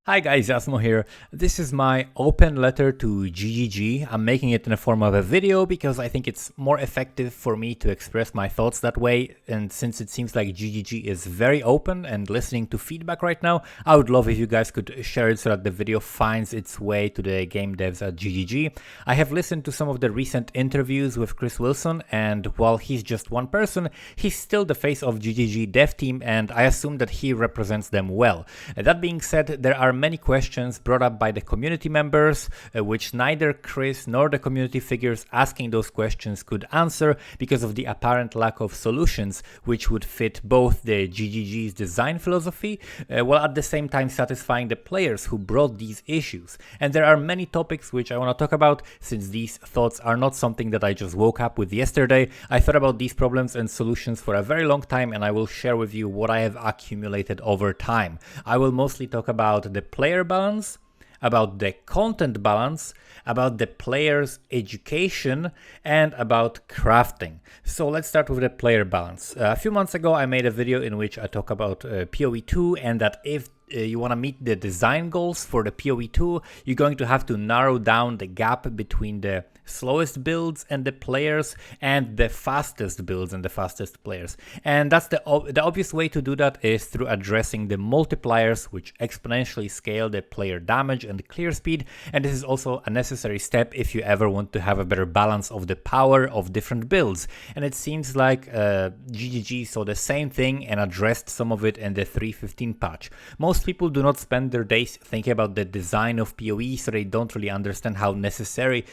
Hi guys, Asmo here. This is my open letter to GGG. I'm making it in the form of a video because I think it's more effective for me to express my thoughts that way, and since it seems like GGG is very open and listening to feedback right now, I would love if you guys could share it so that the video finds its way to the game devs at GGG. I have listened to some of the recent interviews with Chris Wilson, and while he's just one person, he's still the face of GGG dev team, and I assume that he represents them well. That being said, there are many questions brought up by the community members, which neither Chris nor the community figures asking those questions could answer because of the apparent lack of solutions which would fit both the GGG's design philosophy while at the same time satisfying the players who brought these issues. And there are many topics which I want to talk about, since these thoughts are not something that I just woke up with yesterday. I thought about these problems and solutions for a very long time, and I will share with you what I have accumulated over time. I will mostly talk about the player balance, about the content balance, about the player's education, and about crafting. So let's start with the player balance. A few months ago I made a video in which I talk about POE 2, and that if you want to meet the design goals for the POE 2, you're going to have to narrow down the gap between the slowest builds and the players and the fastest builds and the fastest players. And that's the obvious way to do that is through addressing the multipliers, which exponentially scale the player damage and clear speed. And this is also a necessary step if you ever want to have a better balance of the power of different builds. And it seems like GGG saw the same thing and addressed some of it in the 3.15 patch. Most people do not spend their days thinking about the design of PoE, so they don't really understand how necessary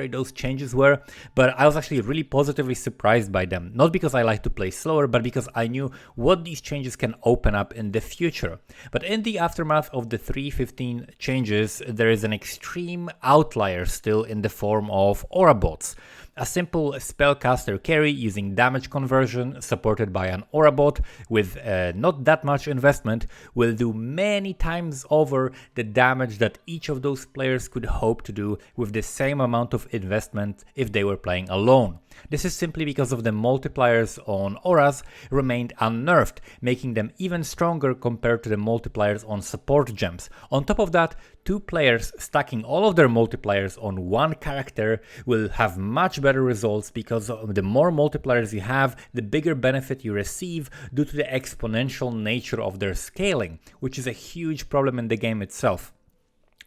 those changes were, but I was actually really positively surprised by them. Not because I like to play slower, but because I knew what these changes can open up in the future. But in the aftermath of the 3.15 changes, there is an extreme outlier still in the form of Aurabots. A simple spellcaster carry using damage conversion supported by an Aurabot with not that much investment will do many times over the damage that each of those players could hope to do with the same amount of investment if they were playing alone. This is simply because of the multipliers on auras remained unnerfed, making them even stronger compared to the multipliers on support gems. On top of that, two players stacking all of their multipliers on one character will have much better results, because the more multipliers you have, the bigger benefit you receive due to the exponential nature of their scaling, which is a huge problem in the game itself.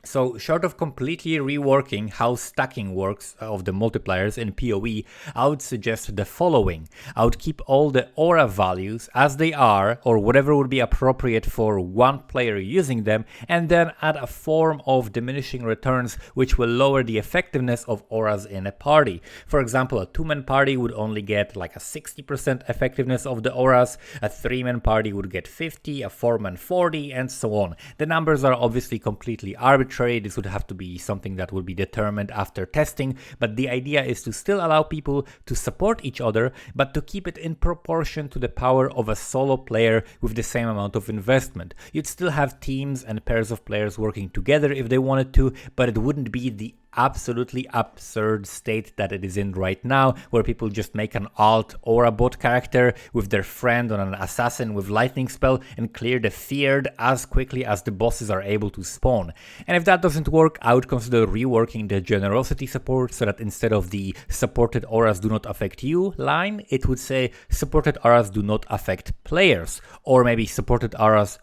So short of completely reworking how stacking works of the multipliers in PoE, I would suggest the following. I would keep all the aura values as they are, or whatever would be appropriate for one player using them, and then add a form of diminishing returns which will lower the effectiveness of auras in a party. For example, a 2-man party would only get like a 60% effectiveness of the auras, a 3-man party would get 50, a 4-man 40, and so on. The numbers are obviously completely arbitrary. This would have to be something that would be determined after testing, but the idea is to still allow people to support each other, but to keep it in proportion to the power of a solo player with the same amount of investment. You'd still have teams and pairs of players working together if they wanted to, but it wouldn't be the absolutely absurd state that it is in right now, where people just make an alt Aurabot character with their friend on an assassin with lightning spell and clear the feared as quickly as the bosses are able to spawn. And if that doesn't work, I would consider reworking the generosity support so that instead of the supported auras do not affect you line, it would say supported auras do not affect players, or maybe supported auras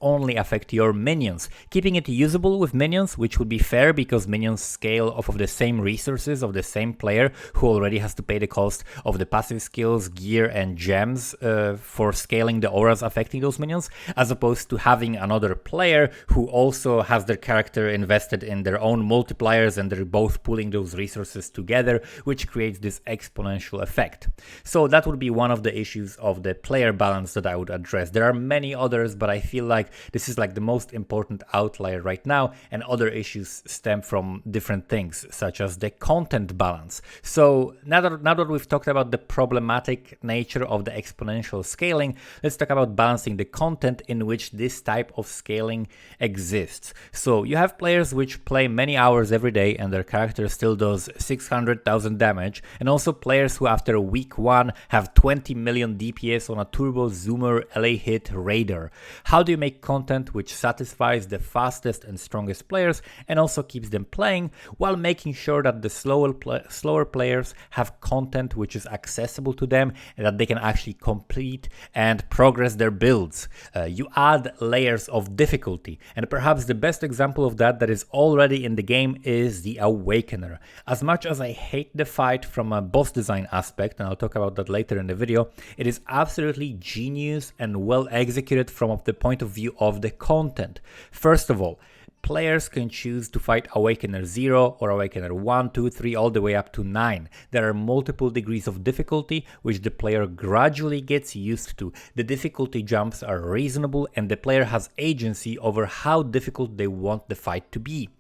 only affect your minions, keeping it usable with minions, which would be fair because minions scale off of the same resources of the same player who already has to pay the cost of the passive skills, gear, and gems for scaling the auras affecting those minions, as opposed to having another player who also has their character invested in their own multipliers and they're both pulling those resources together, which creates this exponential effect. So that would be one of the issues of the player balance that I would address. There are many others, but I feel like this is like the most important outlier right now, and other issues stem from different different things, such as the content balance. So now that we've talked about the problematic nature of the exponential scaling, let's talk about balancing the content in which this type of scaling exists. So you have players which play many hours every day and their character still does 600,000 damage, and also players who after week 1 have 20 million DPS on a turbo zoomer LA hit raider. How do you make content which satisfies the fastest and strongest players and also keeps them playing, while making sure that the slower players have content which is accessible to them and that they can actually complete and progress their builds? You add layers of difficulty, and perhaps the best example of that is already in the game is the Awakener. As much as I hate the fight from a boss design aspect, and I'll talk about that later in the video, it is absolutely genius and well executed from the point of view of the content. First of all, players can choose to fight Awakener 0 or Awakener 1, 2, 3, all the way up to 9. There are multiple degrees of difficulty which the player gradually gets used to. The difficulty jumps are reasonable and the player has agency over how difficult they want the fight to be.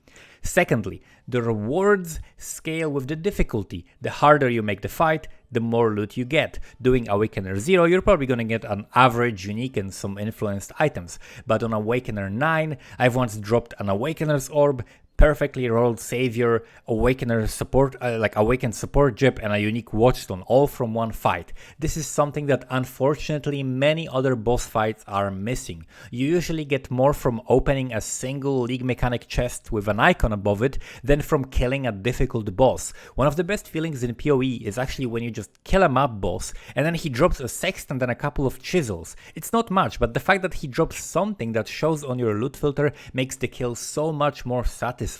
Secondly, the rewards scale with the difficulty. The harder you make the fight, the more loot you get. Doing Awakener 0, you're probably gonna get an average, unique, and some influenced items. But on Awakener 9, I've once dropped an Awakener's Orb, perfectly rolled Savior, Awakener support, Awakened support Jib, and a unique Watchstone, all from one fight. This is something that unfortunately many other boss fights are missing. You usually get more from opening a single League Mechanic chest with an icon above it than from killing a difficult boss. One of the best feelings in PoE is actually when you just kill a map boss and then he drops a sextant and a couple of chisels. It's not much, but the fact that he drops something that shows on your loot filter makes the kill so much more satisfying.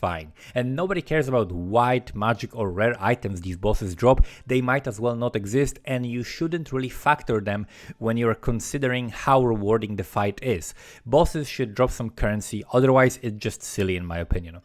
And nobody cares about white, magic, or rare items these bosses drop. They might as well not exist, and you shouldn't really factor them when you're considering how rewarding the fight is. Bosses should drop some currency, otherwise it's just silly in my opinion.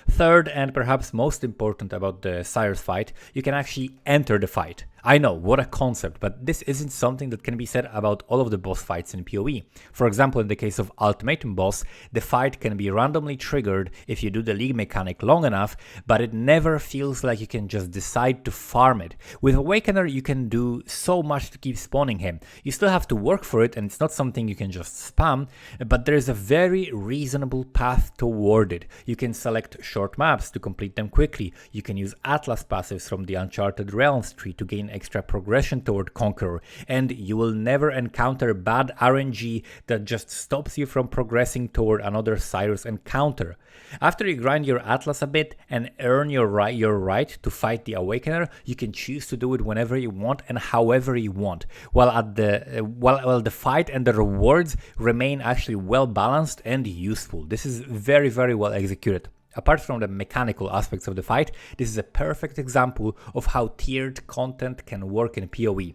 Third, and perhaps most important about the Sire's fight, you can actually enter the fight. I know, what a concept, but this isn't something that can be said about all of the boss fights in PoE. For example, in the case of Ultimatum boss, the fight can be randomly triggered if you do the League mechanic long enough, but it never feels like you can just decide to farm it. With Awakener, you can do so much to keep spawning him. You still have to work for it, and it's not something you can just spam, but there is a very reasonable path toward it. You can select short maps to complete them quickly. You can use Atlas passives from the Uncharted Realms tree to gain extra progression toward Conqueror, and you will never encounter bad RNG that just stops you from progressing toward another Cyrus encounter. After you grind your Atlas a bit and earn your right to fight the Awakener, you can choose to do it whenever you want and however you want, while the fight and the rewards remain actually well balanced and useful. This is very, very well executed. Apart from the mechanical aspects of the fight, this is a perfect example of how tiered content can work in PoE.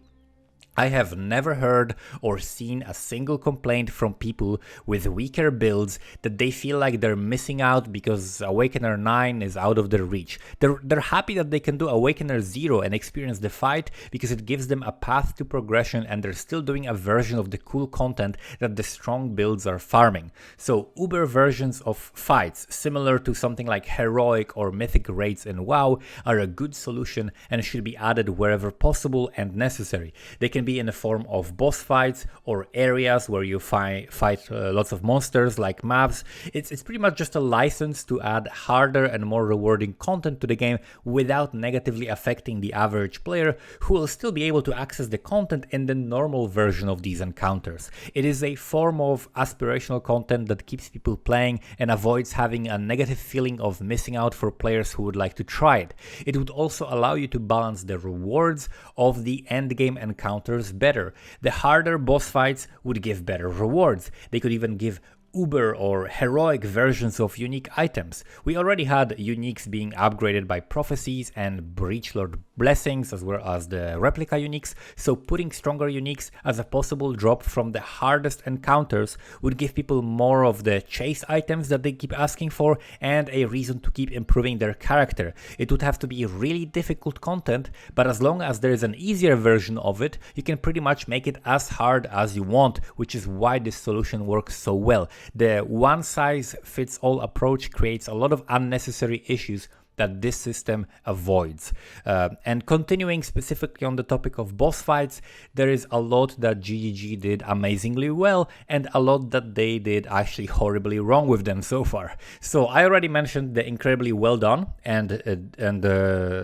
I have never heard or seen a single complaint from people with weaker builds that they feel like they're missing out because Awakener 9 is out of their reach. They're happy that they can do Awakener 0 and experience the fight because it gives them a path to progression, and they're still doing a version of the cool content that the strong builds are farming. So Uber versions of fights, similar to something like Heroic or Mythic raids in WoW, are a good solution and should be added wherever possible and necessary. They can be in the form of boss fights or areas where you fight lots of monsters like maps. It's pretty much just a license to add harder and more rewarding content to the game without negatively affecting the average player, who will still be able to access the content in the normal version of these encounters. It is a form of aspirational content that keeps people playing and avoids having a negative feeling of missing out for players who would like to try it. It would also allow you to balance the rewards of the endgame encounters better. The harder boss fights would give better rewards. They could even give Uber or heroic versions of unique items. We already had uniques being upgraded by prophecies and Breachlord blessings, as well as the replica uniques, so putting stronger uniques as a possible drop from the hardest encounters would give people more of the chase items that they keep asking for and a reason to keep improving their character. It would have to be really difficult content, but as long as there is an easier version of it, you can pretty much make it as hard as you want, which is why this solution works so well. The one-size-fits-all approach creates a lot of unnecessary issues that this system avoids. And continuing specifically on the topic of boss fights, there is a lot that GGG did amazingly well and a lot that they did actually horribly wrong with them so far. So I already mentioned the incredibly well done and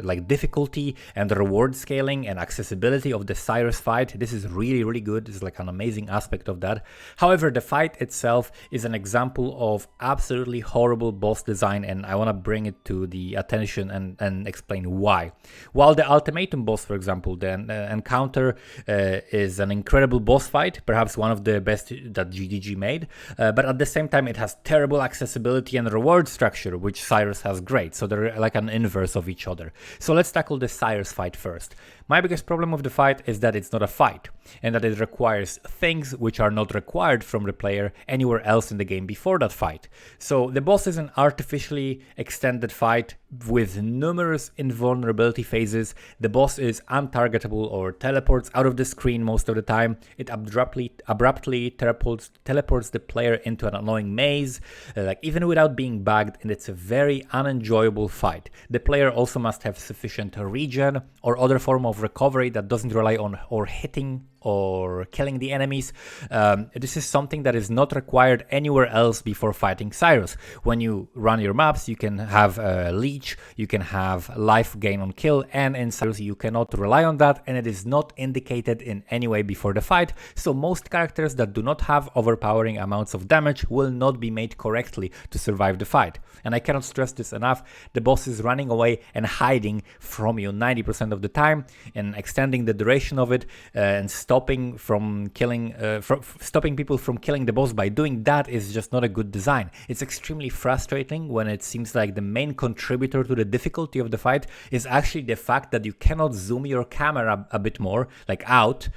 like difficulty and reward scaling and accessibility of the Cyrus fight. This is really good. This is like an amazing aspect of that. However, the fight itself is an example of absolutely horrible boss design, and I want to bring it to the attention and explain why. While the Ultimatum boss, for example, the encounter is an incredible boss fight, perhaps one of the best that GGG made, but at the same time it has terrible accessibility and reward structure, which Cyrus has great, so they're like an inverse of each other. So let's tackle the Cyrus fight first. My biggest problem with the fight is that it's not a fight, and that it requires things which are not required from the player anywhere else in the game before that fight. So the boss is an artificially extended fight with numerous invulnerability phases. The boss is untargetable or teleports out of the screen most of the time. It abruptly teleports the player into an annoying maze, like even without being bagged, and it's a very unenjoyable fight. The player also must have sufficient regen or other form of recovery that doesn't rely on or hitting or killing the enemies. This is something that is not required anywhere else before fighting Cyrus. When you run your maps, you can have leech, you can have life gain on kill, and in Cyrus you cannot rely on that, and it is not indicated in any way before the fight, so most characters that do not have overpowering amounts of damage will not be made correctly to survive the fight. And I cannot stress this enough, the boss is running away and hiding from you 90% of the time, and extending the duration of it and stopping people from killing the boss by doing that is just not a good design. It's extremely frustrating when it seems like the main contributor to the difficulty of the fight is actually the fact that you cannot zoom your camera a bit more, like out,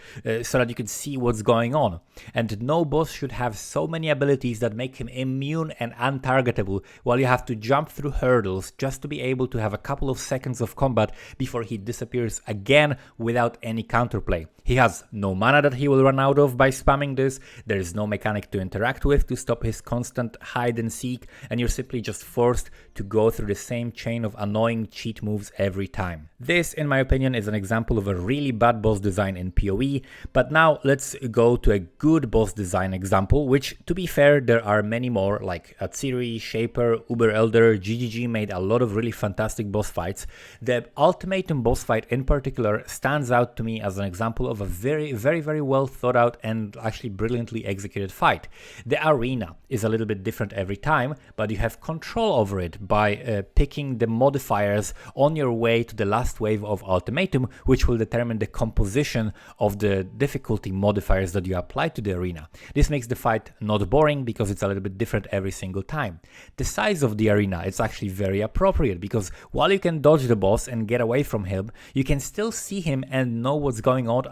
so that you can see what's going on. And no boss should have so many abilities that make him immune and untargetable, while you have to jump through hurdles just to be able to have a couple of seconds of combat before he disappears again without any counterplay. He has no mana that he will run out of by spamming this, there is no mechanic to interact with to stop his constant hide and seek, and you're simply just forced to go through the same chain of annoying cheat moves every time. This, in my opinion, is an example of a really bad boss design in POE, but now let's go to a good boss design example, which, to be fair, there are many more, like Atsiri, Shaper, Uber Elder. GGG made a lot of really fantastic boss fights. The Ultimatum boss fight in particular stands out to me as an example of a very well thought out and actually brilliantly executed fight. The arena is a little bit different every time, but you have control over it by picking the modifiers on your way to the last wave of Ultimatum, which will determine the composition of the difficulty modifiers that you apply to the arena. This makes the fight not boring because it's a little bit different every single time. The size of the arena is actually very appropriate because while you can dodge the boss and get away from him, you can still see him and know what's going on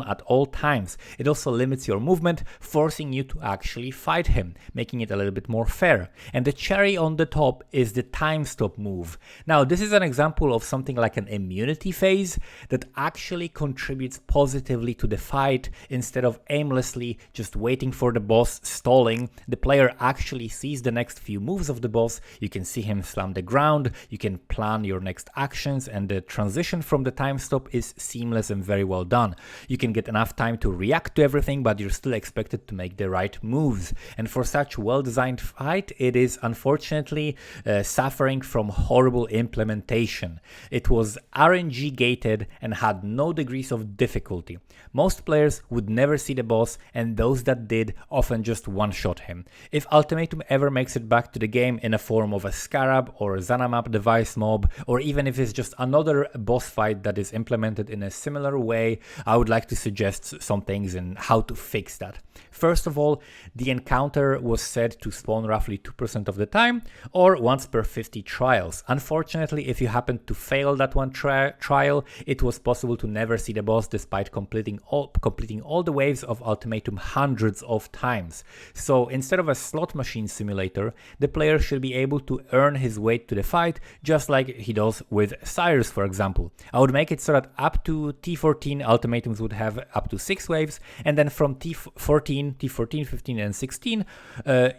at all times. It also limits your movement, forcing you to actually fight him, making it a little bit more fair. And the cherry on the top is the time stop move. Now, this is an example of something like an immunity phase that actually contributes positively to the fight. Instead of aimlessly just waiting for the boss, stalling, the player actually sees the next few moves of the boss, you can see him slam the ground, you can plan your next actions, and the transition from the time stop is seamless and very well done. You can get enough time to react to everything, but you're still expected to make the right moves. And for such well-designed fight, it is unfortunately suffering from horrible implementation. It was RNG gated and had no degrees of difficulty. Most players would never see the boss, and those that did often just one-shot him. If Ultimatum ever makes it back to the game in a form of a Scarab or Zanamap device mob, or even if it's just another boss fight that is implemented in a similar way, I would like to suggest some things and how to fix that. First of all, the encounter was said to spawn roughly 2% of the time, or once per 50 trials. Unfortunately, if you happened to fail that one trial, it was possible to never see the boss despite completing all the waves of Ultimatum hundreds of times. So instead of a slot machine simulator, the player should be able to earn his way to the fight, just like he does with Cyrus, for example. I would make it so that up to T14 Ultimatums would have a up to 6 waves, and then from T14, 15, and 16,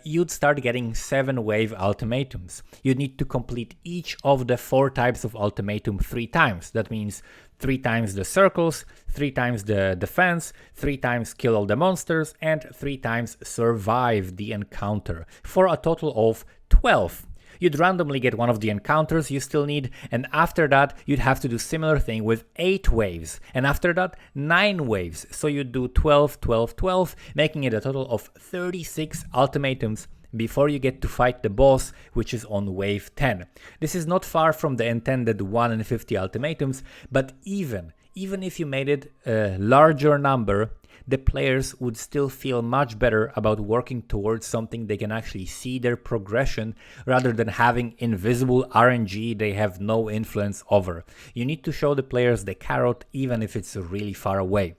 you'd start getting 7 wave ultimatums. You need to complete each of the 4 types of ultimatum 3 times. That means 3 times the circles, 3 times the defense, 3 times kill all the monsters, and 3 times survive the encounter, for a total of 12. You'd randomly get one of the encounters you still need, and after that you'd have to do similar thing with 8 waves, and after that 9 waves, so you'd do 12, 12, 12, making it a total of 36 ultimatums before you get to fight the boss, which is on wave 10. This is not far from the intended 1 in 50 ultimatums, but even if you made it a larger number, the players would still feel much better about working towards something they can actually see their progression, rather than having invisible RNG they have no influence over. You need to show the players the carrot even if it's really far away.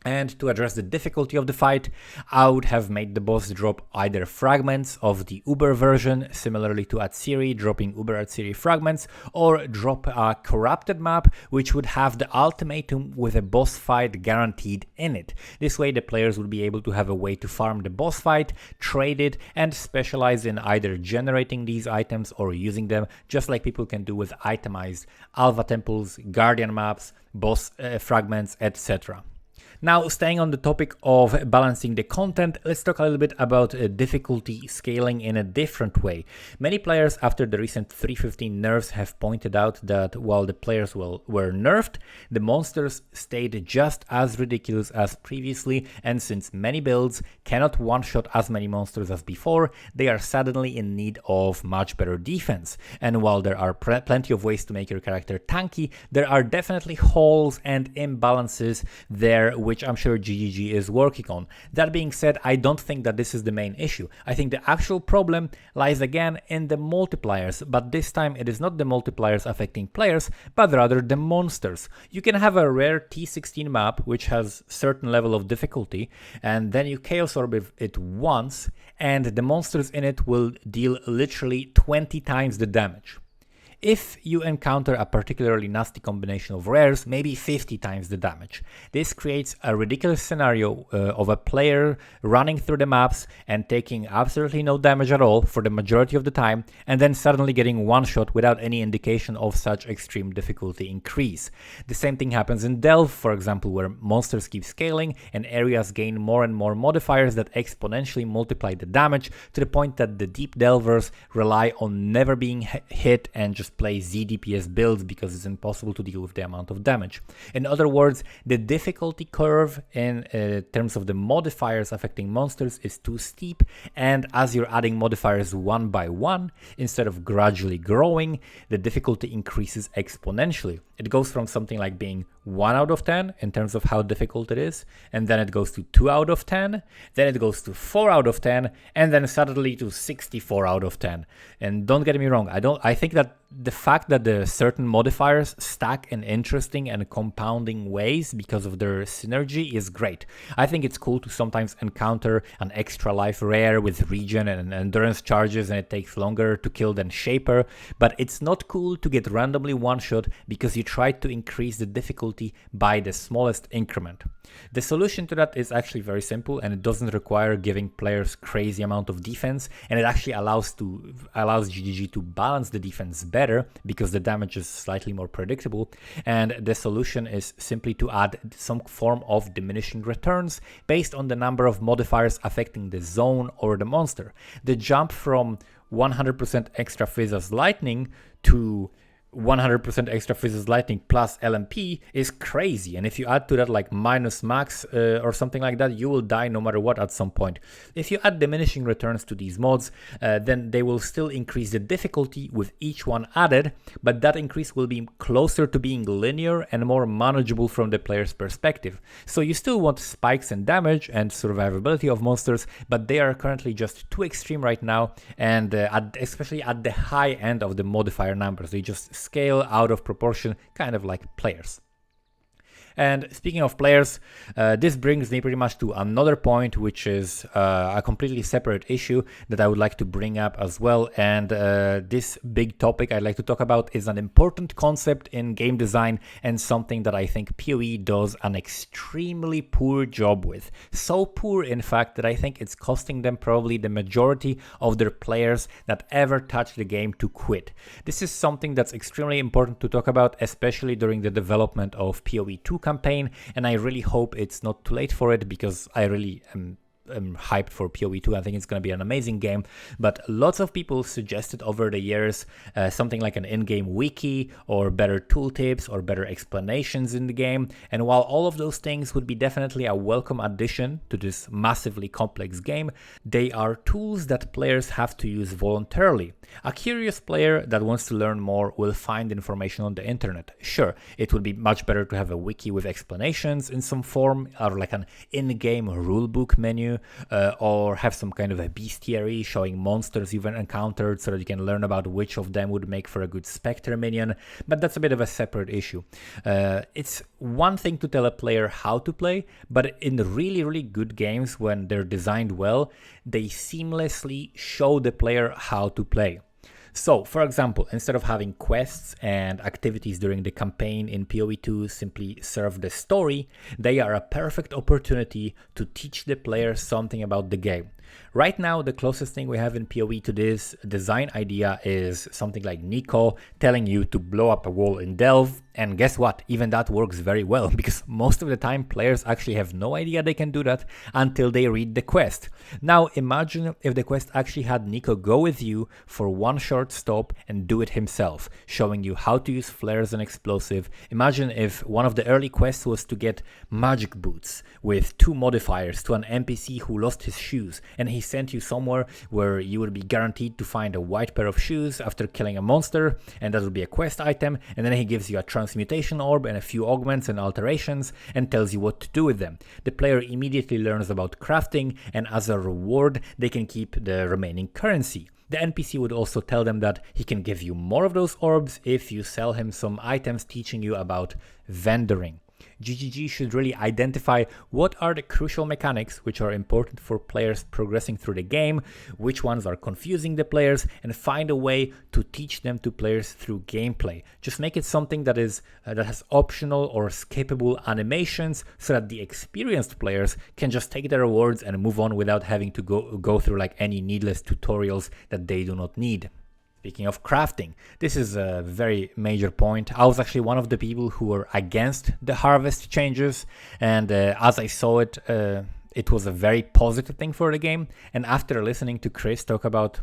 And to address the difficulty of the fight, I would have made the boss drop either fragments of the Uber version, similarly to Atsiri, dropping Uber Atsiri fragments, or drop a corrupted map, which would have the ultimatum with a boss fight guaranteed in it. This way the players would be able to have a way to farm the boss fight, trade it, and specialize in either generating these items or using them, just like people can do with itemized Alva temples, Guardian maps, boss fragments, etc. Now, staying on the topic of balancing the content, let's talk a little bit about difficulty scaling in a different way. Many players after the recent 315 nerfs have pointed out that while the players were nerfed, the monsters stayed just as ridiculous as previously, and since many builds cannot one-shot as many monsters as before, they are suddenly in need of much better defense. And while there are plenty of ways to make your character tanky, there are definitely holes and imbalances there, which I'm sure GGG is working on. That being said, I don't think that this is the main issue. I think the actual problem lies again in the multipliers, but this time it is not the multipliers affecting players, but rather the monsters. You can have a rare T16 map which has certain level of difficulty, and then you Chaos Orb it once, and the monsters in it will deal literally 20 times the damage. If you encounter a particularly nasty combination of rares, maybe 50 times the damage. This creates a ridiculous scenario of a player running through the maps and taking absolutely no damage at all for the majority of the time, and then suddenly getting one shot without any indication of such extreme difficulty increase. The same thing happens in Delve, for example, where monsters keep scaling and areas gain more and more modifiers that exponentially multiply the damage, to the point that the deep delvers rely on never being hit and just play ZDPS builds because it's impossible to deal with the amount of damage. In other words, the difficulty curve in terms of the modifiers affecting monsters is too steep, and as you're adding modifiers one by one, instead of gradually growing, the difficulty increases exponentially. It goes from something like being 1 out of 10 in terms of how difficult it is, and then it goes to 2 out of 10, then it goes to 4 out of 10, and then suddenly to 64 out of 10. And don't get me wrong, I think that the fact that the certain modifiers stack in interesting and compounding ways because of their synergy is great. I think it's cool to sometimes encounter an extra life rare with regen and endurance charges and it takes longer to kill than Shaper, but it's not cool to get randomly one-shot because you tried to increase the difficulty by the smallest increment. The solution to that is actually very simple, and it doesn't require giving players crazy amount of defense, and it actually allows GGG to balance the defense better because the damage is slightly more predictable. And the solution is simply to add some form of diminishing returns based on the number of modifiers affecting the zone or the monster. The jump from 100% extra fizz as lightning to 100% extra physics lightning plus LMP is crazy, and if you add to that like minus max or something like that, you will die no matter what at some point. If you add diminishing returns to these mods, then they will still increase the difficulty with each one added, but that increase will be closer to being linear and more manageable from the player's perspective. So you still want spikes in damage and survivability of monsters, but they are currently just too extreme right now, and especially at the high end of the modifier numbers, they just scale out of proportion, kind of like players. And speaking of players, this brings me pretty much to another point, which is a completely separate issue that I would like to bring up as well. And this big topic I'd like to talk about is an important concept in game design and something that I think POE does an extremely poor job with. So poor, in fact, that I think it's costing them probably the majority of their players that ever touch the game to quit. This is something that's extremely important to talk about, especially during the development of POE 2 campaign, and I really hope it's not too late for it, because I really am hyped for POE 2. I think it's going to be an amazing game, but lots of people suggested over the years something like an in-game wiki or better tooltips or better explanations in the game, and while all of those things would be definitely a welcome addition to this massively complex game, they are tools that players have to use voluntarily. A curious player that wants to learn more will find information on the internet. Sure, it would be much better to have a wiki with explanations in some form, or like an in-game rulebook menu, or have some kind of a bestiary showing monsters you've encountered so that you can learn about which of them would make for a good Spectre minion, but that's a bit of a separate issue. It's one thing to tell a player how to play, but in really good games, when they're designed well, they seamlessly show the player how to play. So, for example, instead of having quests and activities during the campaign in POE 2 simply serve the story, they are a perfect opportunity to teach the player something about the game. Right now, the closest thing we have in POE to this design idea is something like Nico telling you to blow up a wall in Delve, and guess what? Even that works very well, because most of the time players actually have no idea they can do that until they read the quest. Now imagine if the quest actually had Nico go with you for one short stop and do it himself, showing you how to use flares and explosive. Imagine if one of the early quests was to get magic boots with 2 modifiers to an NPC who lost his shoes, and he sent you somewhere where you would be guaranteed to find a white pair of shoes after killing a monster, and that would be a quest item, and then he gives you a transmutation orb and a few augments and alterations and tells you what to do with them. The player immediately learns about crafting, and as a reward they can keep the remaining currency. The NPC would also tell them that he can give you more of those orbs if you sell him some items teaching you about vendoring. GGG should really identify what are the crucial mechanics which are important for players progressing through the game, which ones are confusing the players, and find a way to teach them to players through gameplay. Just make it something that has optional or skippable animations, so that the experienced players can just take their rewards and move on without having to go through like any needless tutorials that they do not need. Speaking of crafting, this is a very major point. I was actually one of the people who were against the harvest changes, and as I saw it, it was a very positive thing for the game. And after listening to Chris talk about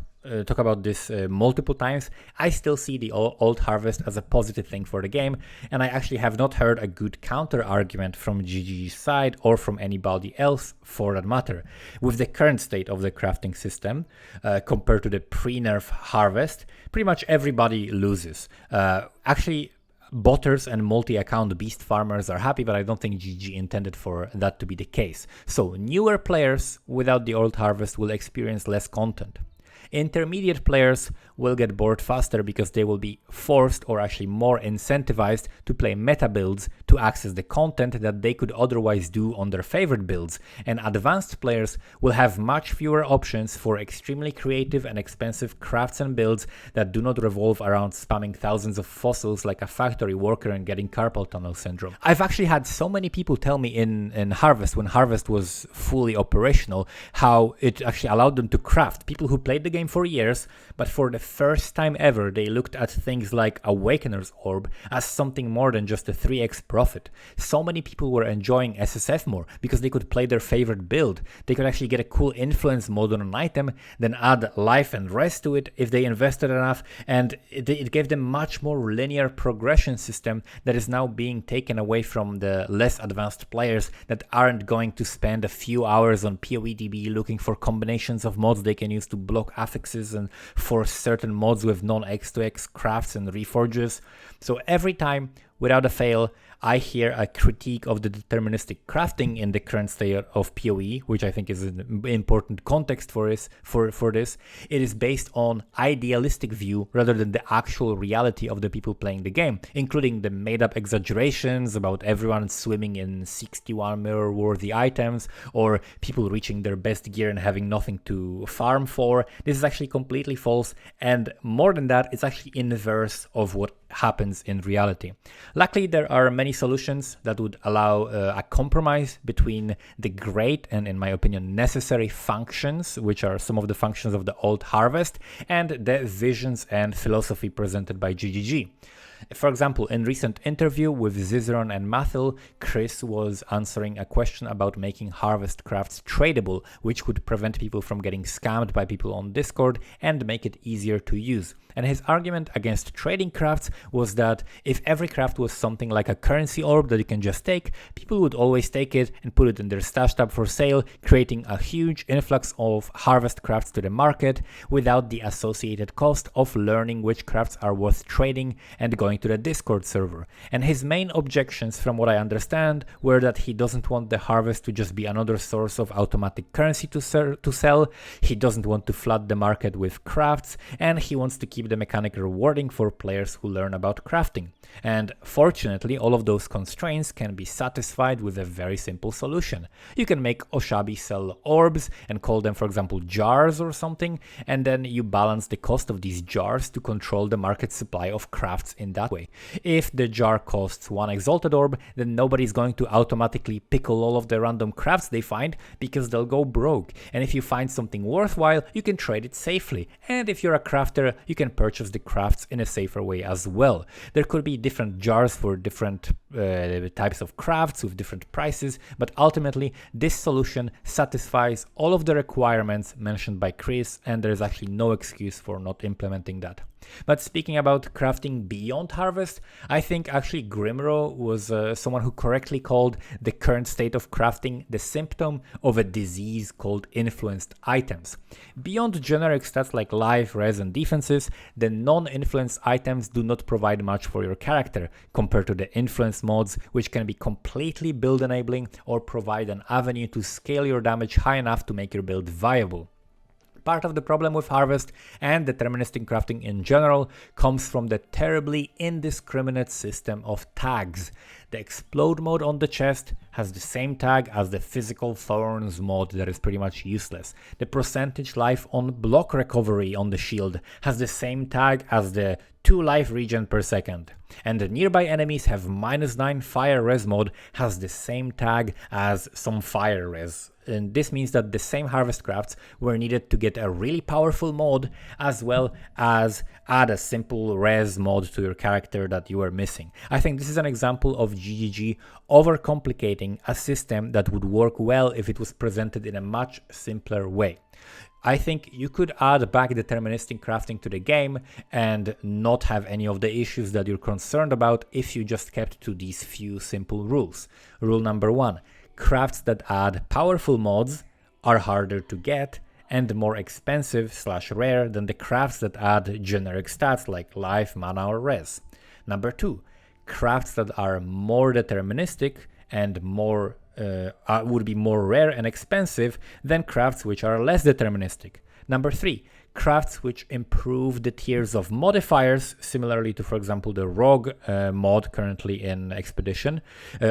this multiple times, I still see the old harvest as a positive thing for the game, and I actually have not heard a good counter argument from GGG's side or from anybody else for that matter. With the current state of the crafting system compared to the pre-nerf harvest, pretty much everybody loses. Actually, botters and multi-account beast farmers are happy, but I don't think GG intended for that to be the case. So newer players without the old harvest will experience less content. Intermediate players will get bored faster because they will be forced, or actually more incentivized, to play meta builds to access the content that they could otherwise do on their favorite builds, and advanced players will have much fewer options for extremely creative and expensive crafts and builds that do not revolve around spamming thousands of fossils like a factory worker and getting carpal tunnel syndrome. I've actually had so many people tell me in Harvest, when Harvest was fully operational, how it actually allowed them to craft. People who played the game for years, but for the first time ever, they looked at things like Awakener's Orb as something more than just a 3x profit. So many people were enjoying SSF more because they could play their favorite build. They could actually get a cool influence mode on an item, then add life and rest to it if they invested enough, and it gave them much more linear progression system that is now being taken away from the less advanced players that aren't going to spend a few hours on POEDB looking for combinations of mods they can use to block affixes and force certain mods with non-X2X crafts and reforges. So every time without a fail, I hear a critique of the deterministic crafting in the current state of PoE, which I think is an important context for this. It is based on idealistic view rather than the actual reality of the people playing the game, including the made-up exaggerations about everyone swimming in 61 mirror-worthy items, or people reaching their best gear and having nothing to farm for. This is actually completely false, and more than that, it's actually inverse of what happens in reality. Luckily, there are many solutions that would allow a compromise between the great and, in my opinion, necessary functions, which are some of the functions of the old Harvest, and the visions and philosophy presented by GGG. For example, in recent interview with Zizeron and Mathil, Chris was answering a question about making Harvest crafts tradable, which would prevent people from getting scammed by people on Discord and make it easier to use. And his argument against trading crafts was that if every craft was something like a currency orb that you can just take, people would always take it and put it in their stash tab for sale, creating a huge influx of Harvest crafts to the market without the associated cost of learning which crafts are worth trading and going to the Discord server. And his main objections, from what I understand, were that he doesn't want the Harvest to just be another source of automatic currency to sell, he doesn't want to flood the market with crafts, and he wants to keep the mechanic rewarding for players who learn about crafting. And fortunately, all of those constraints can be satisfied with a very simple solution. You can make Oshabi sell orbs and call them, for example, jars or something, and then you balance the cost of these jars to control the market supply of crafts in that way. If the jar costs 1 exalted orb, then nobody's going to automatically pickle all of the random crafts they find because they'll go broke. And if you find something worthwhile, you can trade it safely. And if you're a crafter, you can purchase the crafts in a safer way as well. There could be different jars for different types of crafts with different prices, but ultimately this solution satisfies all of the requirements mentioned by Chris, and there is actually no excuse for not implementing that. But speaking about crafting beyond Harvest, I think actually Grimro was someone who correctly called the current state of crafting the symptom of a disease called influenced items. Beyond generic stats like life, res, and defenses, the non-influenced items do not provide much for your character compared to the influence mods, which can be completely build enabling or provide an avenue to scale your damage high enough to make your build viable. Part of the problem with Harvest and deterministic crafting in general comes from the terribly indiscriminate system of tags. The explode mode on the chest has the same tag as the physical thorns mod that is pretty much useless. The percentage life on block recovery on the shield has the same tag as the 2 life regen per second. And the nearby enemies have -9 fire res mod has the same tag as some fire res. And this means that the same Harvest crafts were needed to get a really powerful mod as well as add a simple res mod to your character that you were missing. I think this is an example of GGG overcomplicating a system that would work well if it was presented in a much simpler way. I think you could add back deterministic crafting to the game and not have any of the issues that you're concerned about if you just kept to these few simple rules. Rule number 1. Crafts that add powerful mods are harder to get and more expensive/rare than the crafts that add generic stats like life, mana, or res. Number 2. Crafts that are more deterministic and more would be more rare and expensive than crafts which are less deterministic. Number 3. Crafts which improve the tiers of modifiers, similarly to, for example, the Rogue mod currently in Expedition,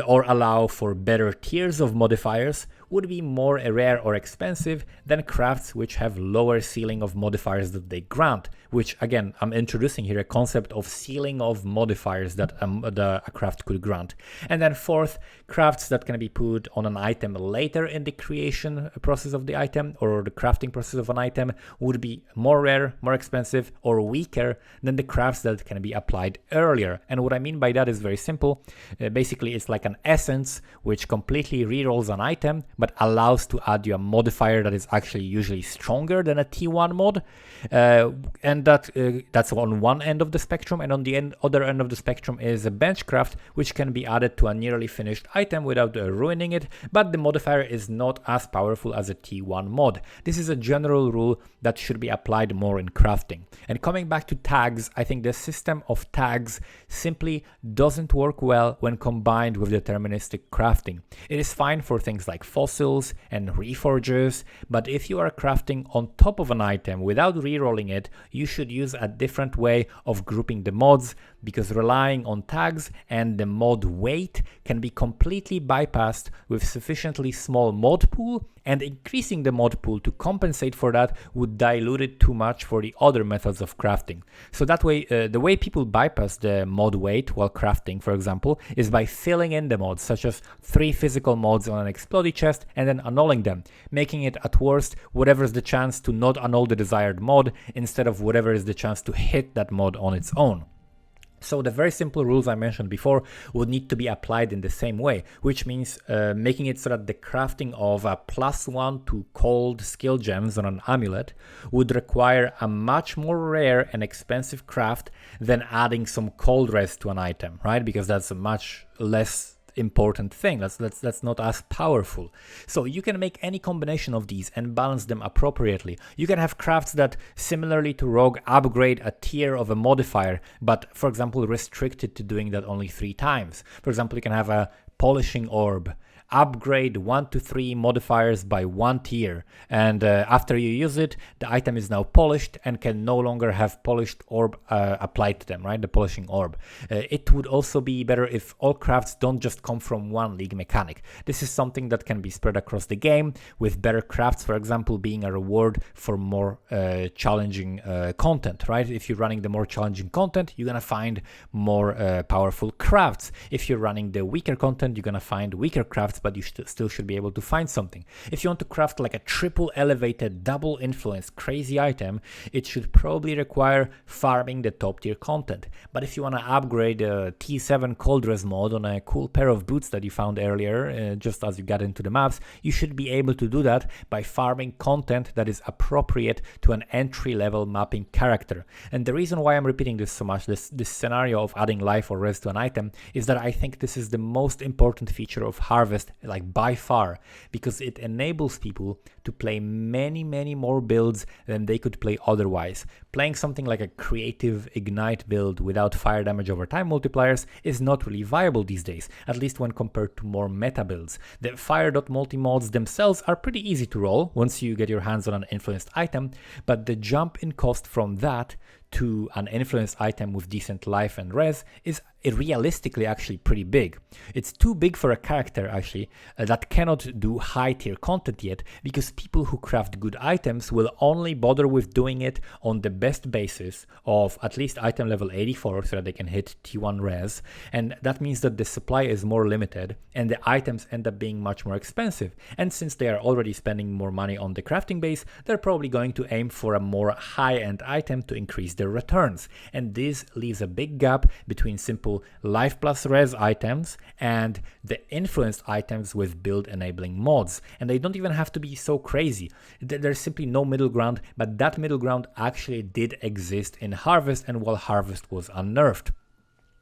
or allow for better tiers of modifiers, would be more rare or expensive than crafts which have lower ceiling of modifiers that they grant, which again, I'm introducing here a concept of ceiling of modifiers that a craft could grant. And then 4th, crafts that can be put on an item later in the creation process of the item or the crafting process of an item would be more rare, more expensive, or weaker than the crafts that can be applied earlier. And what I mean by that is very simple. Basically, it's like an essence which completely rerolls an item, but allows to add you a modifier that is actually usually stronger than a T1 mod. And that's on one end of the spectrum, and on the other end of the spectrum is a benchcraft, which can be added to a nearly finished item without ruining it, but the modifier is not as powerful as a T1 mod. This is a general rule that should be applied more in crafting. And coming back to tags, I think the system of tags simply doesn't work well when combined with deterministic crafting. It is fine for things like fossils and reforges, but if you are crafting on top of an item without rerolling it, you should use a different way of grouping the mods, because relying on tags and the mod weight can be completely bypassed with sufficiently small mod pool, and increasing the mod pool to compensate for that would dilute it too much for the other methods of crafting. So that way, the way people bypass the mod weight while crafting, for example, is by filling in the mods, such as 3 physical mods on an explodey chest and then annulling them, making it at worst whatever is the chance to not annul the desired mod instead of whatever is the chance to hit that mod on its own. So the very simple rules I mentioned before would need to be applied in the same way, which means making it so that the crafting of a +1 to cold skill gems on an amulet would require a much more rare and expensive craft than adding some cold res to an item, right? Because that's a much less important thing. That's not as powerful. So you can make any combination of these and balance them appropriately. You can have crafts that, similarly to Rogue, upgrade a tier of a modifier, but for example restricted to doing that only 3 times. For example, you can have a polishing orb, upgrade 1 to 3 modifiers by 1 tier, and after you use it, the item is now polished and can no longer have polished orb applied to them, right? The polishing orb. It would also be better if all crafts don't just come from one league mechanic. This is something that can be spread across the game, with better crafts, for example, being a reward for more challenging content, right? If you're running the more challenging content, you're gonna find more powerful crafts. If you're running the weaker content, you're gonna find weaker crafts, but you still should be able to find something. If you want to craft like a triple elevated, double influence crazy item, it should probably require farming the top tier content. But if you want to upgrade a T7 cold res mod on a cool pair of boots that you found earlier, just as you got into the maps, you should be able to do that by farming content that is appropriate to an entry level mapping character. And the reason why I'm repeating this so much, this scenario of adding life or res to an item, is that I think this is the most important feature of Harvest, like by far, because it enables people to play many more builds than they could play otherwise. Playing something like a creative ignite build without fire damage over time multipliers is not really viable these days, at least when compared to more meta builds. The fire.multi mods themselves are pretty easy to roll once you get your hands on an influenced item, but the jump in cost from that to an influenced item with decent life and res is realistically actually pretty big. It's too big for a character actually that cannot do high tier content yet, because people who craft good items will only bother with doing it on the best basis of at least item level 84 so that they can hit T1 res, and that means that the supply is more limited and the items end up being much more expensive, and since they are already spending more money on the crafting base, they're probably going to aim for a more high-end item to increase their returns, and this leaves a big gap between simple life plus res items and the influenced items with build enabling mods. And they don't even have to be so crazy. There's simply no middle ground, but that middle ground actually did exist in Harvest, and while Harvest was unnerved.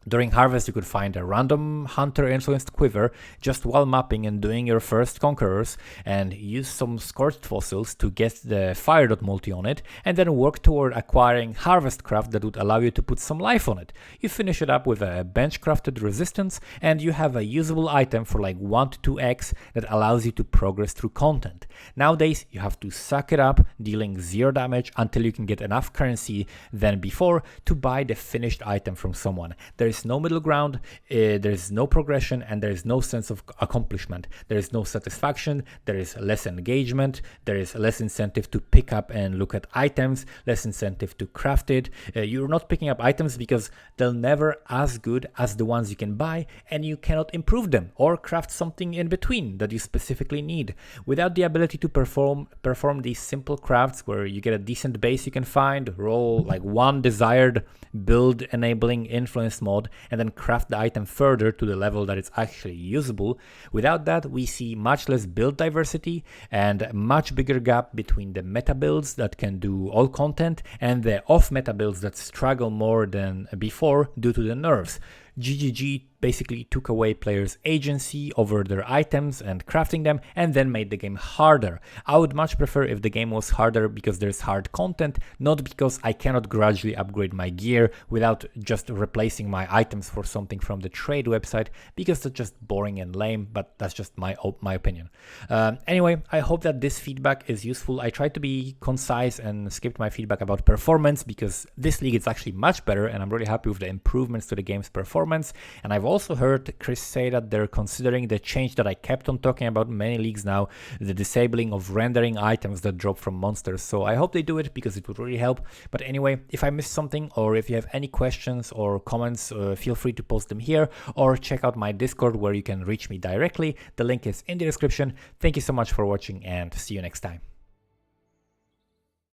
During Harvest, you could find a random hunter-influenced quiver just while mapping and doing your first conquerors, and use some scorched fossils to get the fire.multi on it, and then work toward acquiring harvest craft that would allow you to put some life on it. You finish it up with a bench-crafted resistance, and you have a usable item for like 1 to 2x that allows you to progress through content. Nowadays, you have to suck it up, dealing 0 damage until you can get enough currency than before to buy the finished item from someone. There is no middle ground, there is no progression, and there is no sense of accomplishment. There is no satisfaction, there is less engagement, there is less incentive to pick up and look at items, less incentive to craft it. You're not picking up items because they're never as good as the ones you can buy, and you cannot improve them or craft something in between that you specifically need. Without the ability to perform these simple crafts where you get a decent base you can find, roll like one desired build enabling influence mod mod and then craft the item further to the level that it's actually usable. Without that, we see much less build diversity and a much bigger gap between the meta builds that can do all content and the off meta builds that struggle more than before due to the nerfs. GGG basically took away players' agency over their items and crafting them, and then made the game harder. I would much prefer if the game was harder because there's hard content, not because I cannot gradually upgrade my gear without just replacing my items for something from the trade website, because that's just boring and lame, but that's just my opinion. Anyway, I hope that this feedback is useful. I tried to be concise and skipped my feedback about performance because this league is actually much better, and I'm really happy with the improvements to the game's performance. And I've also heard Chris say that they're considering the change that I kept on talking about many leagues now, the disabling of rendering items that drop from monsters. So I hope they do it because it would really help. But anyway, if I missed something or if you have any questions or comments, feel free to post them here or check out my Discord where you can reach me directly. The link is in the description. Thank you so much for watching and see you next time.